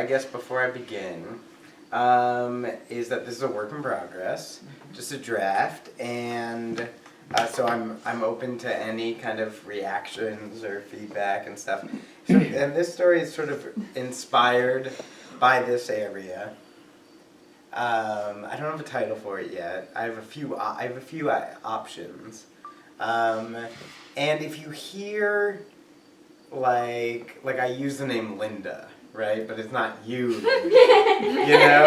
I guess before I begin, is that this is a work in progress, just a draft, and so I'm open to any kind of reactions or feedback and stuff. So, and this story is sort of inspired by this area. I don't have a title for it yet. I have a few options, and if you hear like I use the name Linda, right? But it's not you, Linda, you know?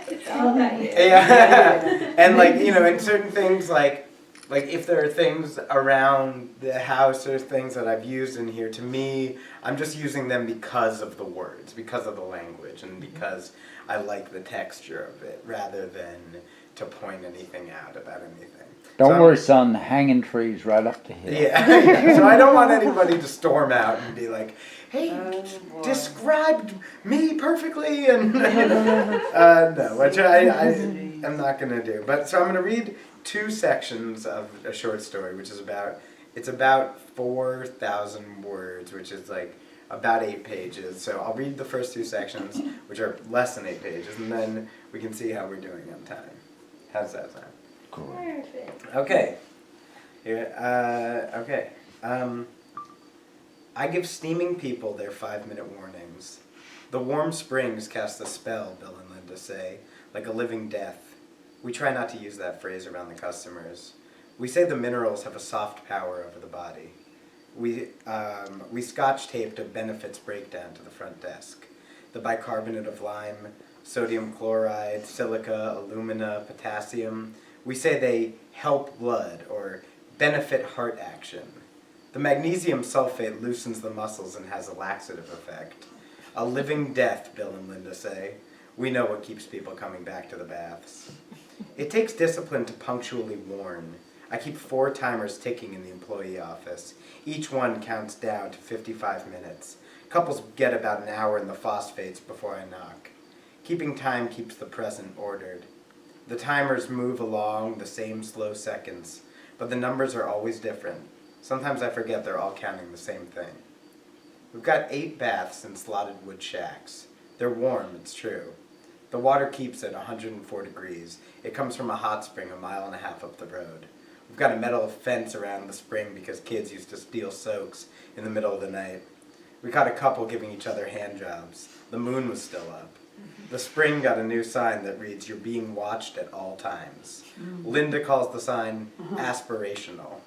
It's all about you. Yeah, and and certain things like if there are things around the house or things that I've used in here, to me, I'm just using them because of the words, because of the language, and because I like the texture of it, rather than to point anything out about anything. Don't worry, son, hanging trees right up the hill. Yeah. So I don't want anybody to storm out and be like, hey, described me perfectly, and no, which I am not going to do. But so I'm going to read 2 sections of a short story, which is about 4,000 words, which is about 8 pages. So I'll read the first 2 sections, which are less than 8 pages, and then we can see how we're doing on time. How's that sound? Perfect. Okay. Here. Okay. I give steaming people their 5-minute warnings. The warm springs cast a spell, Bill and Linda say, like a living death. We try not to use that phrase around the customers. We say the minerals have a soft power over the body. We scotch taped a benefits breakdown to the front desk. The bicarbonate of lime, sodium chloride, silica, alumina, potassium. We say they help blood or benefit heart action. The magnesium sulfate loosens the muscles and has a laxative effect. A living death, Bill and Linda say. We know what keeps people coming back to the baths. It takes discipline to punctually warn. I keep 4 timers ticking in the employee office. Each one counts down to 55 minutes. Couples get about an hour in the phosphates before I knock. Keeping time keeps the present ordered. The timers move along the same slow seconds, but the numbers are always different. Sometimes I forget they're all counting the same thing. We've got 8 baths in slotted wood shacks. They're warm, it's true. The water keeps at 104 degrees. It comes from a hot spring 1.5 miles up the road. We've got a metal fence around the spring because kids used to steal soaks in the middle of the night. We caught a couple giving each other hand jobs. The moon was still up. The spring got a new sign that reads, "You're being watched at all times." Linda calls the sign aspirational.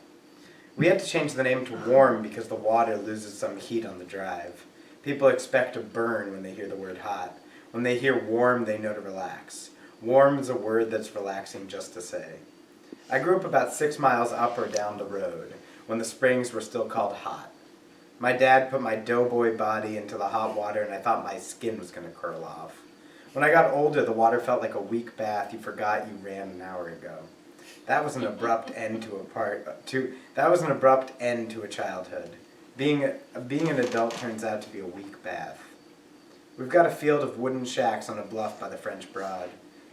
We had to change the name to warm because the water loses some heat on the drive. People expect to burn when they hear the word hot. When they hear warm, they know to relax. Warm is a word that's relaxing just to say. I grew up about 6 miles up or down the road when the springs were still called hot. My dad put my doughboy body into the hot water and I thought my skin was going to curl off. When I got older, the water felt like a weak bath you forgot you ran an hour ago. That was an abrupt end to a childhood. Being an adult turns out to be a weak bath. We've got a field of wooden shacks on a bluff by the French Broad.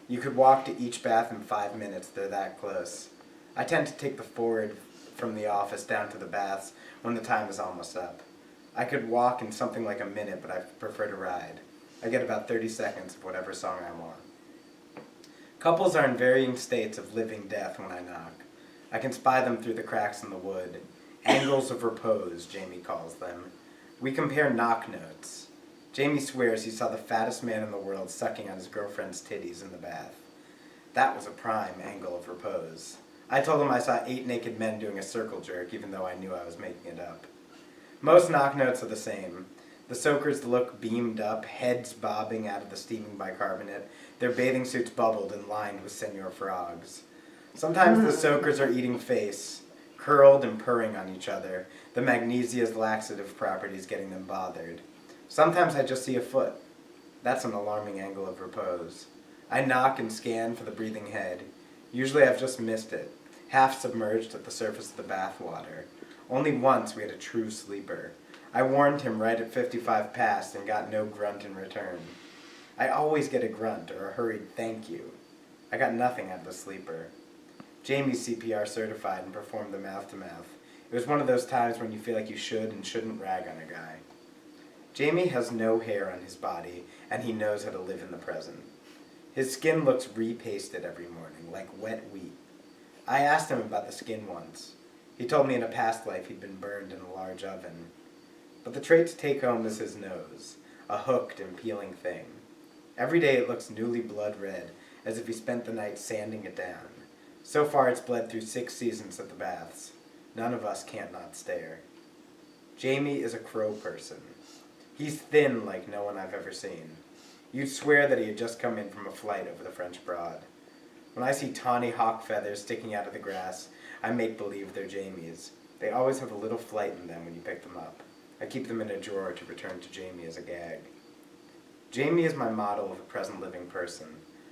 You could walk to each bath in 5 minutes, they're that close. I tend to take the Ford from the office down to the baths when the time is almost up. I could walk in something like a minute, but I prefer to ride. I get about 30 seconds of whatever song I want. Couples are in varying states of living death when I knock. I can spy them through the cracks in the wood. Angles of repose, Jamie calls them. We compare knock notes. Jamie swears he saw the fattest man in the world sucking on his girlfriend's titties in the bath. That was a prime angle of repose. I told him I saw 8 naked men doing a circle jerk, even though I knew I was making it up. Most knock notes are the same. The soakers look beamed up, heads bobbing out of the steaming bicarbonate, their bathing suits bubbled and lined with senor frogs. Sometimes the soakers are eating face, curled and purring on each other, the magnesia's laxative properties getting them bothered. Sometimes I just see a foot. That's an alarming angle of repose. I knock and scan for the breathing head. Usually I've just missed it, half submerged at the surface of the bath water. Only once we had a true sleeper. I warned him right at 55 past and got no grunt in return. I always get a grunt or a hurried thank you. I got nothing out of the sleeper. Jamie's CPR certified and performed the mouth-to-mouth. It was one of those times when you feel like you should and shouldn't rag on a guy. Jamie has no hair on his body, and he knows how to live in the present. His skin looks repasted every morning, like wet wheat. I asked him about the skin once. He told me in a past life he'd been burned in a large oven. But the trait to take home is his nose, a hooked and peeling thing. Every day it looks newly blood red, as if he spent the night sanding it down. So far it's bled through 6 seasons at the baths. None of us can't not stare. Jamie is a crow person. He's thin like no one I've ever seen. You'd swear that he had just come in from a flight over the French Broad. When I see tawny hawk feathers sticking out of the grass, I make believe they're Jamie's. They always have a little flight in them when you pick them up. I keep them in a drawer to return to Jamie as a gag. Jamie is my model of a present living person.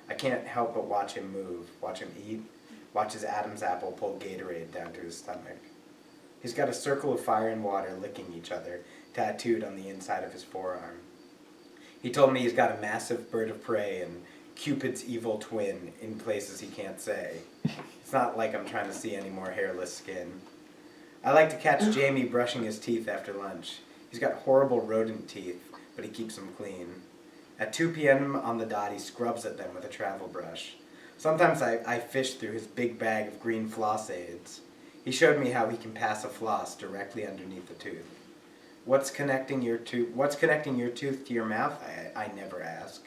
I can't help but watch him move, watch him eat, watch his Adam's apple pull Gatorade down to his stomach. He's got a circle of fire and water licking each other, tattooed on the inside of his forearm. He told me he's got a massive bird of prey and Cupid's evil twin in places he can't say. It's not like I'm trying to see any more hairless skin. I like to catch Jamie brushing his teeth after lunch. He's got horrible rodent teeth, but he keeps them clean. At 2 p.m. on the dot, he scrubs at them with a travel brush. Sometimes I fish through his big bag of green floss aids. He showed me how he can pass a floss directly underneath the tooth. What's connecting your tooth to your mouth? I never ask.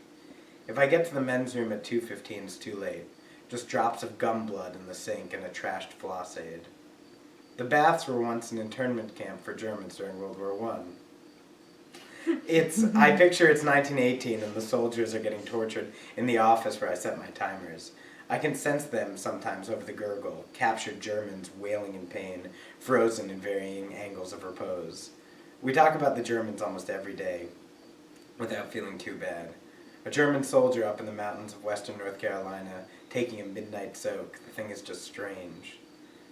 If I get to the men's room at 2:15, it's too late. Just drops of gum blood in the sink and a trashed floss aid. The baths were once an internment camp for Germans during World War I. I picture it's 1918 and the soldiers are getting tortured in the office where I set my timers. I can sense them sometimes over the gurgle, captured Germans wailing in pain, frozen in varying angles of repose. We talk about the Germans almost every day, without feeling too bad. A German soldier up in the mountains of western North Carolina, taking a midnight soak. The thing is just strange.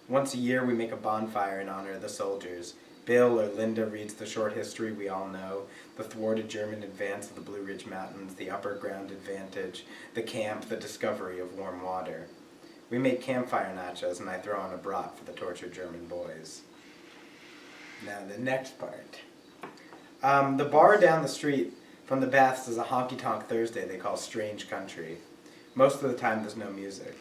Once a year we make a bonfire in honor of the soldiers. Bill or Linda reads the short history we all know, the thwarted German advance of the Blue Ridge Mountains, the upper ground advantage, the camp, the discovery of warm water. We make campfire nachos and I throw on a brat for the tortured German boys. Now the next part. The bar down the street from the baths is a honky-tonk Thursday they call Strange Country. Most of the time there's no music.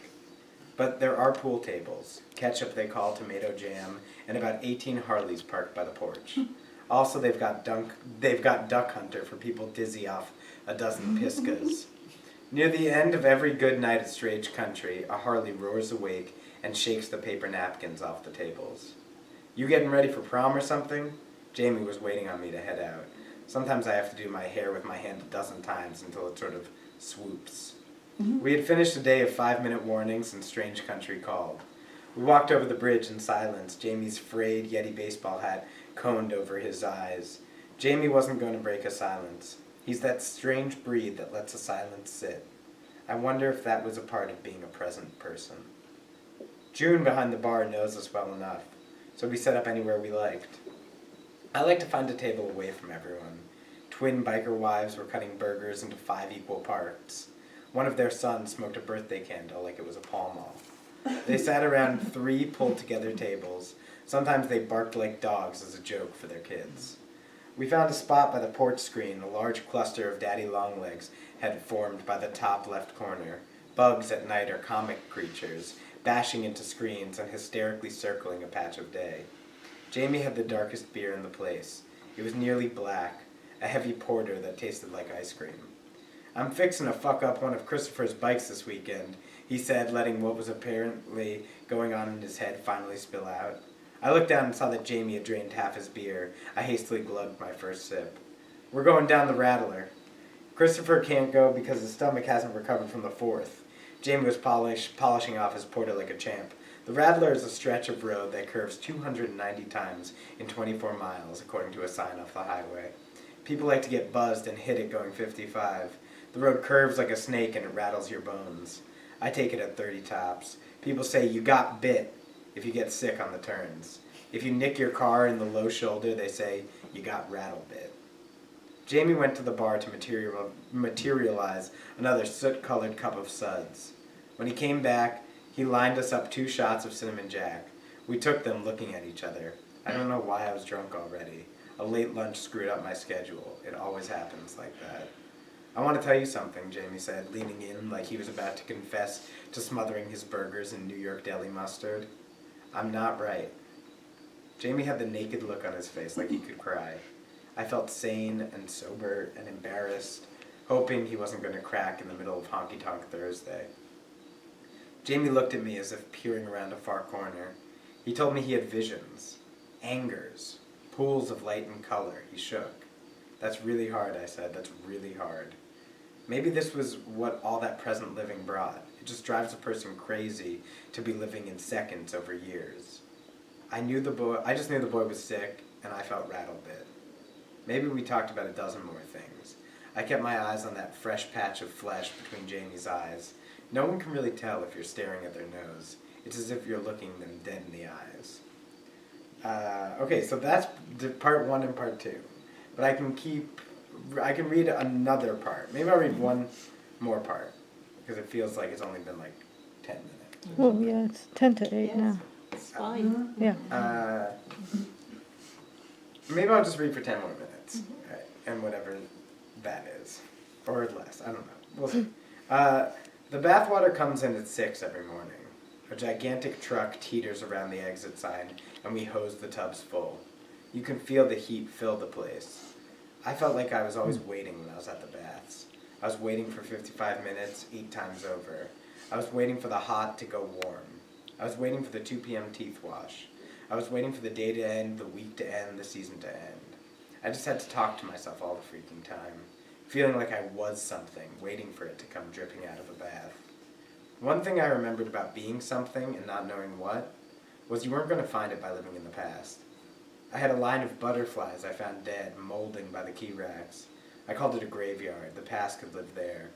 But there are pool tables, ketchup they call tomato jam, and about 18 Harleys parked by the porch. Also, they've got Duck Hunter for people dizzy off a dozen Piskas. Near the end of every good night at Strange Country, a Harley roars awake and shakes the paper napkins off the tables. You getting ready for prom or something? Jamie was waiting on me to head out. Sometimes I have to do my hair with my hand a dozen times until it sort of swoops. We had finished a day of 5-minute warnings and Strange Country called. We walked over the bridge in silence, Jamie's frayed Yeti baseball hat coned over his eyes. Jamie wasn't going to break a silence. He's that strange breed that lets a silence sit. I wonder if that was a part of being a present person. June behind the bar knows us well enough, so we set up anywhere we liked. I like to find a table away from everyone. Twin biker wives were cutting burgers into 5 equal parts. One of their sons smoked a birthday candle like it was a Pall Mall. They sat around 3 pulled-together tables. Sometimes they barked like dogs as a joke for their kids. We found a spot by the porch screen. A large cluster of daddy longlegs had formed by the top left corner. Bugs at night are comic creatures, bashing into screens and hysterically circling a patch of day. Jamie had the darkest beer in the place. It was nearly black, a heavy porter that tasted like ice cream. I'm fixing to fuck up one of Christopher's bikes this weekend, he said, letting what was apparently going on in his head finally spill out. I looked down and saw that Jamie had drained half his beer. I hastily glugged my first sip. We're going down the Rattler. Christopher can't go because his stomach hasn't recovered from the 4th. Jamie was polishing off his porter like a champ. The Rattler is a stretch of road that curves 290 times in 24 miles, according to a sign off the highway. People like to get buzzed and hit it going 55. The road curves like a snake and it rattles your bones. I take it at 30 tops. People say you got bit if you get sick on the turns. If you nick your car in the low shoulder, they say you got rattle bit. Jamie went to the bar to materialize another soot-colored cup of suds. When he came back, he lined us up 2 shots of Cinnamon Jack. We took them looking at each other. I don't know why I was drunk already. A late lunch screwed up my schedule. It always happens like that. I want to tell you something, Jamie said, leaning in like he was about to confess to smothering his burgers in New York deli mustard. I'm not right. Jamie had the naked look on his face like he could cry. I felt sane and sober and embarrassed, hoping he wasn't going to crack in the middle of Honky Tonk Thursday. Jamie looked at me as if peering around a far corner. He told me he had visions, angers, pools of light and color. He shook. That's really hard, I said. That's really hard. Maybe this was what all that present living brought. It just drives a person crazy to be living in seconds over years. I just knew the boy was sick, and I felt rattled a bit. Maybe we talked about a dozen more things. I kept my eyes on that fresh patch of flesh between Jamie's eyes. No one can really tell if you're staring at their nose. It's as if you're looking them dead in the eyes. Okay, so that's part 1 and part 2. But I can read another part. Maybe I'll read one more part, because it feels like it's only been like 10 minutes. Well, yeah, it's 10 to 8 Yes. now. It's fine. Yeah. Maybe I'll just read for 10 more minutes, right, and whatever that is, or less, I don't know, we'll see. The bathwater comes in at 6 every morning. A gigantic truck teeters around the exit sign, and we hose the tubs full. You can feel the heat fill the place. I felt like I was always waiting when I was at the baths. I was waiting for 55 minutes, 8 times over. I was waiting for the hot to go warm. I was waiting for the 2 p.m. teeth wash. I was waiting for the day to end, the week to end, the season to end. I just had to talk to myself all the freaking time, feeling like I was something, waiting for it to come dripping out of a bath. One thing I remembered about being something and not knowing what was you weren't going to find it by living in the past. I had a line of butterflies I found dead, molding by the key racks. I called it a graveyard. The past could live there.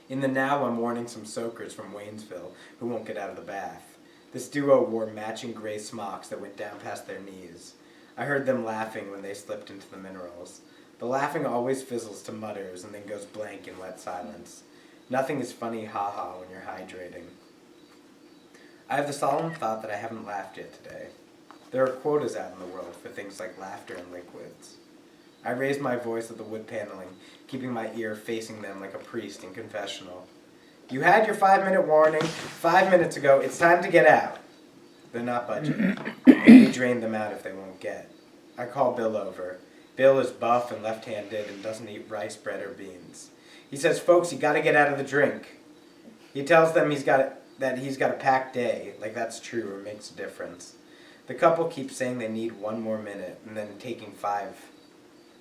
In the now, I'm warning some soakers from Waynesville who won't get out of the bath. This duo wore matching gray smocks that went down past their knees. I heard them laughing when they slipped into the minerals. The laughing always fizzles to mutters and then goes blank in wet silence. Nothing is funny ha-ha when you're hydrating. I have the solemn thought that I haven't laughed yet today. There are quotas out in the world for things like laughter and liquids. I raised my voice at the wood paneling, keeping my ear facing them like a priest in confessional. You had your 5-minute warning 5 minutes ago. It's time to get out. They're not budging. We drain them out if they won't get. I call Bill over. Bill is buff and left-handed and doesn't eat rice, bread, or beans. He says, folks, you gotta get out of the drink. He tells them that he's got a packed day, like that's true or makes a difference. The couple keeps saying they need 1 more minute and then taking 5.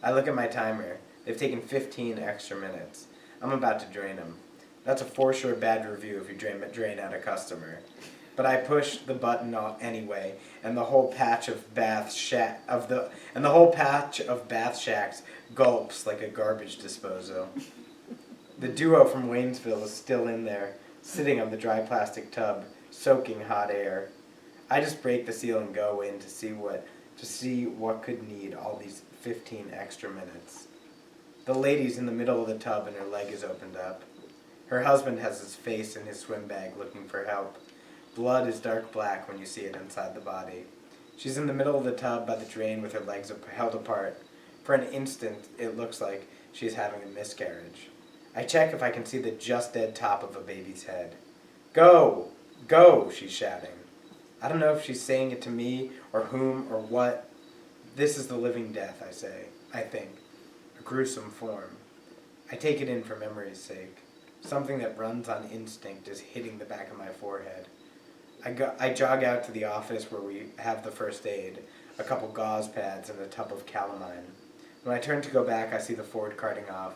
I look at my timer. They've taken 15 extra minutes. I'm about to drain them. That's a for sure bad review if you drain out a customer. But I push the button off anyway, and the whole patch of bath shacks gulps like a garbage disposal. The duo from Waynesville is still in there, sitting on the dry plastic tub, soaking hot air. I just break the seal and go in to see what could need all these 15 extra minutes. The lady's in the middle of the tub and her leg is opened up. Her husband has his face in his swim bag looking for help. Blood is dark black when you see it inside the body. She's in the middle of the tub by the drain with her legs held apart. For an instant, it looks like she's having a miscarriage. I check if I can see the just dead top of a baby's head. Go! Go! She's shouting. I don't know if she's saying it to me or whom or what. This is the living death, I say. I think. A gruesome form. I take it in for memory's sake. Something that runs on instinct is hitting the back of my forehead. I jog out to the office where we have the first aid, a couple gauze pads and a tub of calamine. When I turn to go back, I see the Ford carting off,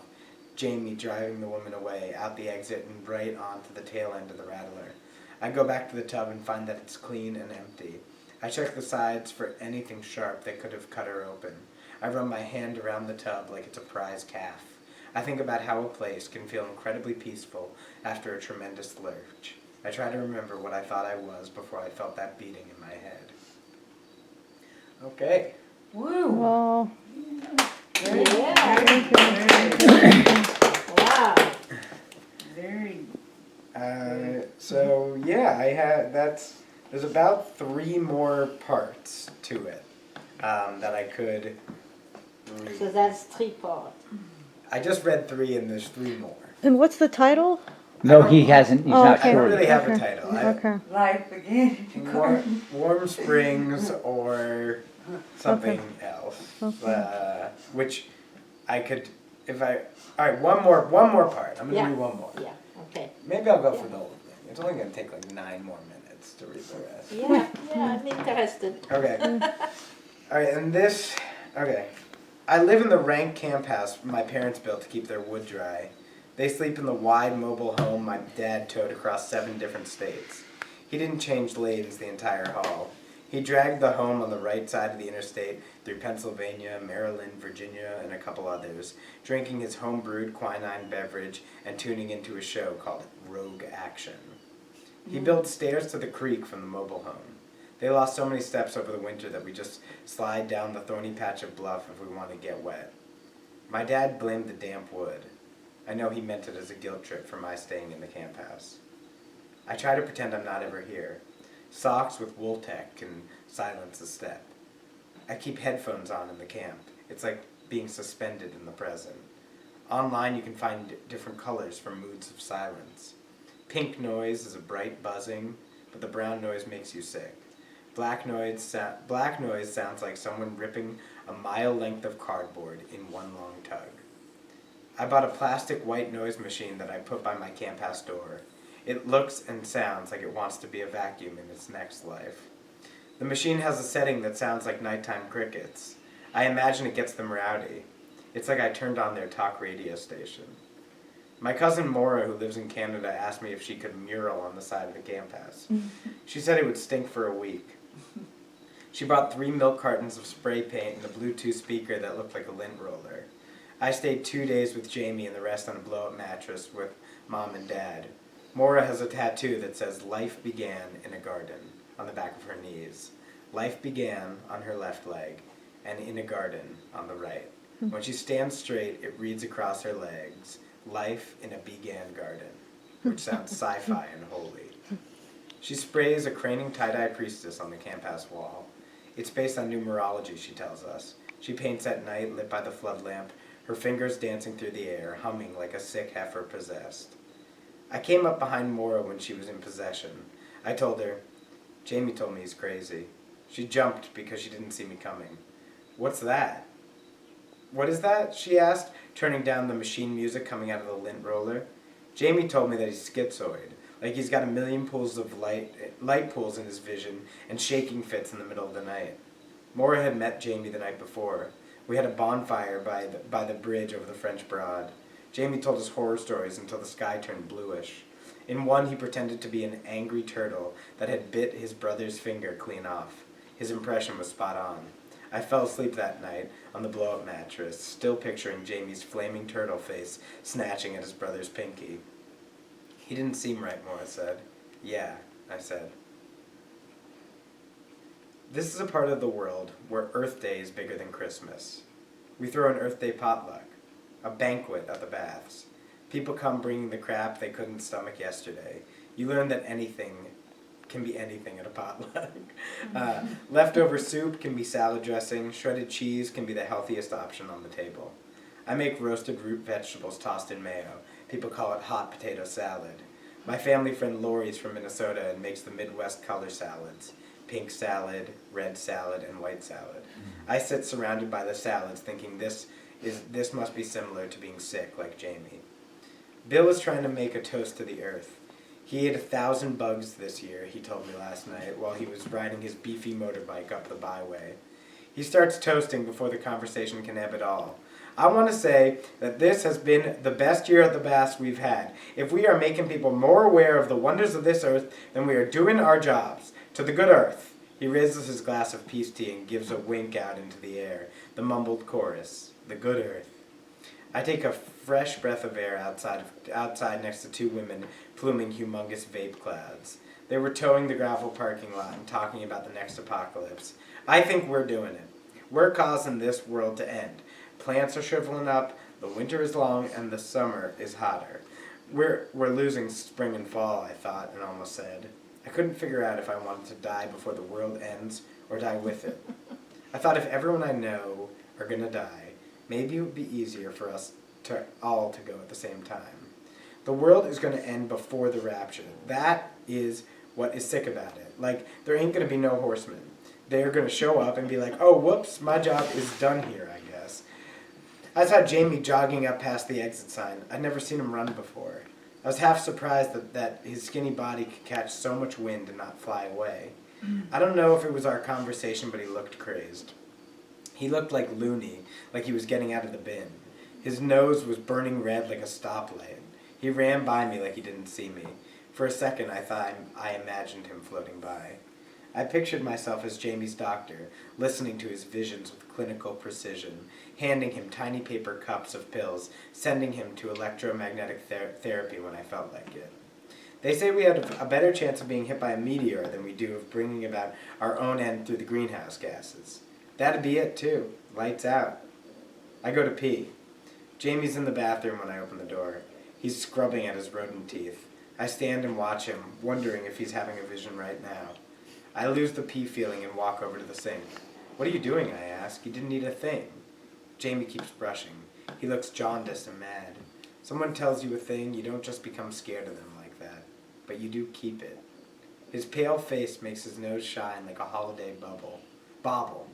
Jamie driving the woman away, out the exit and right onto the tail end of the Rattler. I go back to the tub and find that it's clean and empty. I check the sides for anything sharp that could have cut her open. I run my hand around the tub like it's a prize calf. I think about how a place can feel incredibly peaceful after a tremendous lurch. I try to remember what I thought I was before I felt that beating in my head. Okay. Woo! Well, Yeah. Wow. Very. So yeah, there's about 3 more parts to it that I could read. So that's 3 parts. I just read 3 and there's 3 more. And what's the title? No, he hasn't, he's Oh, not okay. I don't sure really yet. have a Okay. title. Okay. Life began in the garden. Warm Springs or something else. Okay. Which I could, if I, alright, one more part. I'm gonna Yeah. do one more. Yeah, okay. Maybe I'll go for the whole thing. It's only gonna take like 9 more minutes to read the rest. Yeah, I'm interested. Okay. Alright, and this, okay. I live in the rank camp house my parents built to keep their wood dry. They sleep in the wide mobile home my dad towed across 7 different states. He didn't change lanes the entire haul. He dragged the home on the right side of the interstate through Pennsylvania, Maryland, Virginia, and a couple others, drinking his home-brewed quinine beverage and tuning into a show called Rogue Action. He built stairs to the creek from the mobile home. They lost so many steps over the winter that we just slide down the thorny patch of bluff if we want to get wet. My dad blamed the damp wood. I know he meant it as a guilt trip for my staying in the camp house. I try to pretend I'm not ever here. Socks with wool tech can silence the step. I keep headphones on in the camp. It's like being suspended in the present. Online you can find different colors for moods of silence. Pink noise is a bright buzzing, but the brown noise makes you sick. Black noise sounds like someone ripping a mile length of cardboard in one long tug. I bought a plastic white noise machine that I put by my camp house door. It looks and sounds like it wants to be a vacuum in its next life. The machine has a setting that sounds like nighttime crickets. I imagine it gets them rowdy. It's like I turned on their talk radio station. My cousin Maura, who lives in Canada, asked me if she could mural on the side of the camp house. She said it would stink for a week. She bought 3 milk cartons of spray paint and a Bluetooth speaker that looked like a lint roller. I stayed 2 days with Jamie and the rest on a blow-up mattress with Mom and Dad. Maura has a tattoo that says, "Life began in a garden," on the back of her knees. Life began on her left leg, and in a garden on the right. When she stands straight, it reads across her legs, "Life in a began garden," which sounds sci-fi and holy. She sprays a craning tie-dye priestess on the camp house wall. It's based on numerology, she tells us. She paints at night, lit by the flood lamp, her fingers dancing through the air, humming like a sick heifer possessed. I came up behind Maura when she was in possession. I told her, "Jamie told me he's crazy." She jumped because she didn't see me coming. "What's that?" "What is that?" she asked, turning down the machine music coming out of the lint roller. "Jamie told me that he's schizoid, like he's got a million pools of light pools in his vision and shaking fits in the middle of the night." Maura had met Jamie the night before. We had a bonfire by the bridge over the French Broad. Jamie told us horror stories until the sky turned bluish. In one, he pretended to be an angry turtle that had bit his brother's finger clean off. His impression was spot on. I fell asleep that night on the blow-up mattress, still picturing Jamie's flaming turtle face snatching at his brother's pinky. "He didn't seem right," Maura said. "Yeah," I said. This is a part of the world where Earth Day is bigger than Christmas. We throw an Earth Day potluck, a banquet at the baths. People come bringing the crap they couldn't stomach yesterday. You learn that anything can be anything at a potluck. Leftover soup can be salad dressing. Shredded cheese can be the healthiest option on the table. I make roasted root vegetables tossed in mayo. People call it hot potato salad. My family friend Lori's from Minnesota and makes the Midwest color salads. Pink salad, red salad, and white salad. I sit surrounded by the salads thinking this must be similar to being sick like Jamie. Bill is trying to make a toast to the earth. He ate 1,000 bugs this year, he told me last night, while he was riding his beefy motorbike up the byway. He starts toasting before the conversation can ebb at all. "I want to say that this has been the best year at the baths we've had. If we are making people more aware of the wonders of this earth, then we are doing our jobs. To the good earth." He raises his glass of peace tea and gives a wink out into the air, the mumbled chorus, "The good earth." I take a fresh breath of air outside next to 2 women pluming humongous vape clouds. They were towing the gravel parking lot and talking about the next apocalypse. I think we're doing it. We're causing this world to end. Plants are shriveling up, the winter is long, and the summer is hotter. We're losing spring and fall, I thought, and almost said. I couldn't figure out if I wanted to die before the world ends or die with it. I thought if everyone I know are gonna die, maybe it would be easier for us to go at the same time. The world is going to end before the rapture. That is what is sick about it. Like, there ain't going to be no horsemen. They're going to show up and be like, oh, whoops, my job is done here, I guess. I saw Jamie jogging up past the exit sign. I'd never seen him run before. I was half surprised that his skinny body could catch so much wind and not fly away. I don't know if it was our conversation, but he looked crazed. He looked like Looney, like he was getting out of the bin. His nose was burning red like a stoplight. He ran by me like he didn't see me. For a second, I thought I imagined him floating by. I pictured myself as Jamie's doctor, listening to his visions with clinical precision, handing him tiny paper cups of pills, sending him to electromagnetic therapy when I felt like it. They say we had a better chance of being hit by a meteor than we do of bringing about our own end through the greenhouse gases. That'd be it, too. Lights out. I go to pee. Jamie's in the bathroom when I open the door. He's scrubbing at his rodent teeth. I stand and watch him, wondering if he's having a vision right now. I lose the pee feeling and walk over to the sink. What are you doing, I ask. You didn't need a thing. Jamie keeps brushing. He looks jaundiced and mad. Someone tells you a thing, you don't just become scared of them like that, but you do keep it. His pale face makes his nose shine like a holiday bauble.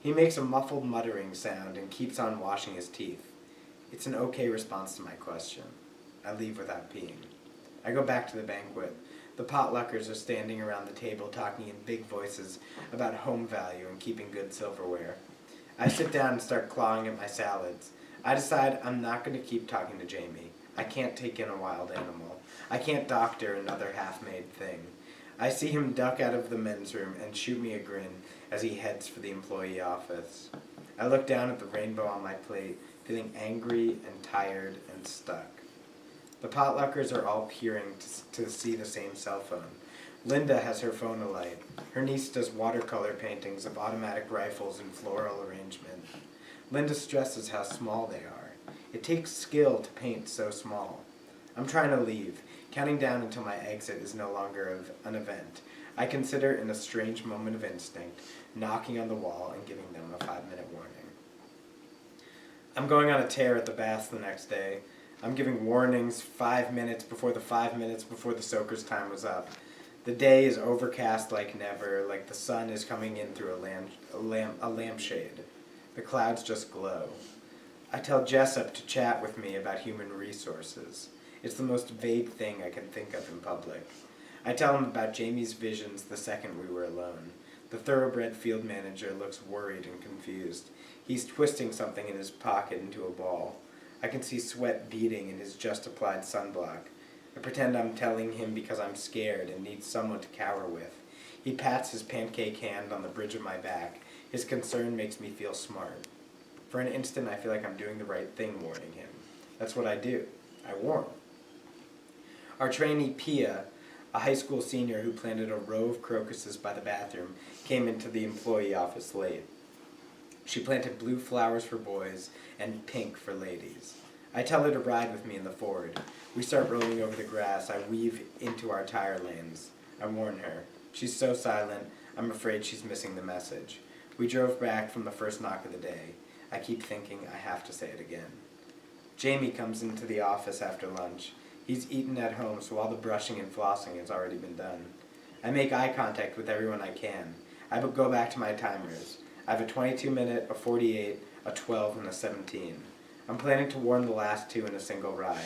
He makes a muffled muttering sound and keeps on washing his teeth. It's an okay response to my question. I leave without peeing. I go back to the banquet. The potluckers are standing around the table talking in big voices about home value and keeping good silverware. I sit down and start clawing at my salads. I decide I'm not going to keep talking to Jamie. I can't take in a wild animal. I can't doctor another half-made thing. I see him duck out of the men's room and shoot me a grin as he heads for the employee office. I look down at the rainbow on my plate, feeling angry and tired and stuck. The potluckers are all peering to see the same cell phone. Linda has her phone alight. Her niece does watercolor paintings of automatic rifles in floral arrangement. Linda stresses how small they are. It takes skill to paint so small. I'm trying to leave. Counting down until my exit is no longer an event. I consider, in a strange moment of instinct, knocking on the wall and giving them a 5-minute warning. I'm going on a tear at the baths the next day. I'm giving warnings 5 minutes before the soaker's time was up. The day is overcast like never, like the sun is coming in through a lampshade. The clouds just glow. I tell Jessup to chat with me about human resources. It's the most vague thing I can think of in public. I tell him about Jamie's visions the second we were alone. The thoroughbred field manager looks worried and confused. He's twisting something in his pocket into a ball. I can see sweat beading in his just-applied sunblock. I pretend I'm telling him because I'm scared and need someone to cower with. He pats his pancake hand on the bridge of my back. His concern makes me feel smart. For an instant, I feel like I'm doing the right thing warning him. That's what I do. I warn. Our trainee, Pia, a high school senior who planted a row of crocuses by the bathroom, came into the employee office late. She planted blue flowers for boys and pink for ladies. I tell her to ride with me in the Ford. We start rolling over the grass. I weave into our tire lanes. I warn her. She's so silent, I'm afraid she's missing the message. We drove back from the first knock of the day. I keep thinking I have to say it again. Jamie comes into the office after lunch. He's eaten at home, so all the brushing and flossing has already been done. I make eye contact with everyone I can. I go back to my timers. I have a 22-minute, a 48, a 12, and a 17. I'm planning to warn the last two in a single ride.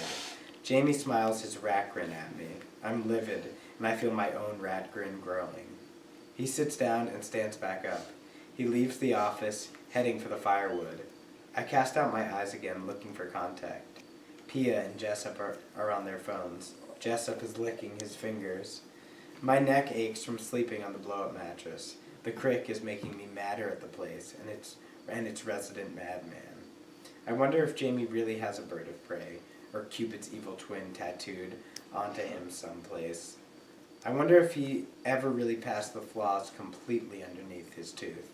Jamie smiles his rat grin at me. I'm livid, and I feel my own rat grin growing. He sits down and stands back up. He leaves the office, heading for the firewood. I cast out my eyes again, looking for contact. Pia and Jessup are on their phones. Jessup is licking his fingers. My neck aches from sleeping on the blow-up mattress. The crick is making me madder at the place, and its resident madman. I wonder if Jamie really has a bird of prey, or Cupid's evil twin tattooed onto him someplace. I wonder if he ever really passed the floss completely underneath his tooth.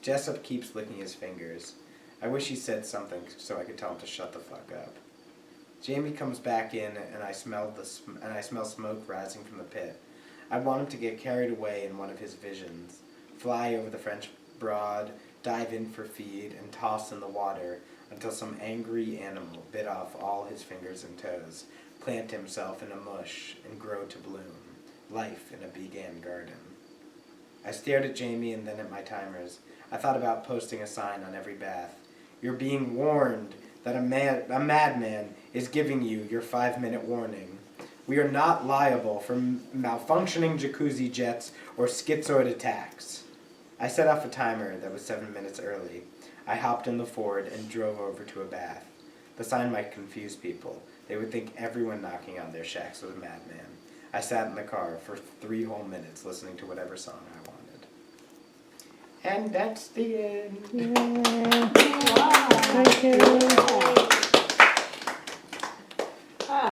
Jessup keeps licking his fingers. I wish he said something so I could tell him to shut the fuck up. Jamie comes back in, and I smell smoke rising from the pit. I want him to get carried away in one of his visions, fly over the French Broad, dive in for feed, and toss in the water until some angry animal bit off all his fingers and toes, plant himself in a mush, and grow to bloom. Life in a began garden. I stared at Jamie and then at my timers. I thought about posting a sign on every bath. You're being warned that a madman is giving you your 5-minute warning. We are not liable for malfunctioning jacuzzi jets or schizoid attacks. I set off a timer that was 7 minutes early. I hopped in the Ford and drove over to a bath. The sign might confuse people. They would think everyone knocking on their shacks was a madman. I sat in the car for 3 whole minutes listening to whatever song I wanted. And that's the end. Thank you.